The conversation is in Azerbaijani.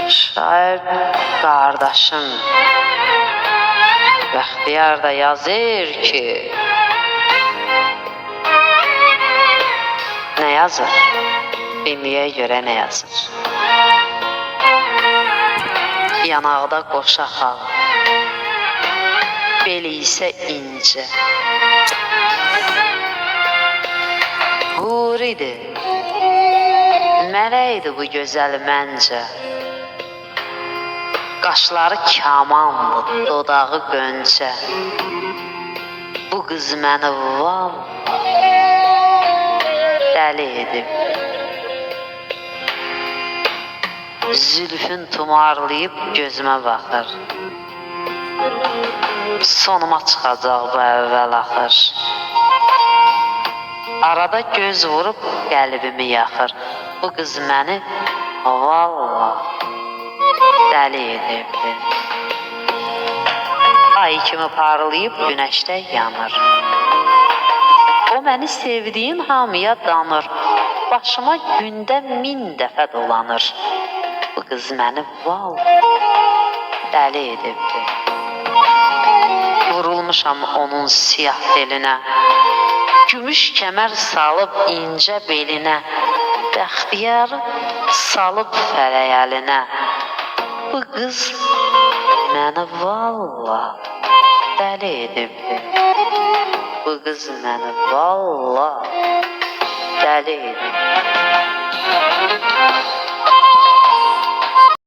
Şair qardaşım Bəxtiyar da yazır ki, nə yazır? Bilməyə görə nə yazır? Yanaqda qoşa xal, beli isə incə. Huridir, mələkdir bu gözəl məncə. Qaşları kamandır, dodağı qönçə. Bu qız məni dəli edib. Zülfün tumarlayıb gözümə baxır. Sonuma çıxacaq bu əvvəl axır. Arada göz vurub qəlbimi yaxır. Bu qız məni dəli edibdir. Ay kimi parlayıb günəşdə yanır. O məni sevdiyim hamıya danır. Başıma gündə 1000 dəfə dolanır. Bu qız məni dəli edibdir. Vurulmuşam onun siyah belinə. Gümüş kəmər salıb incə belinə. Bəxtiyarı salıb fələk əlinə. Bu qız məni dəli edibdir. Bu qız məni dəli edibdir.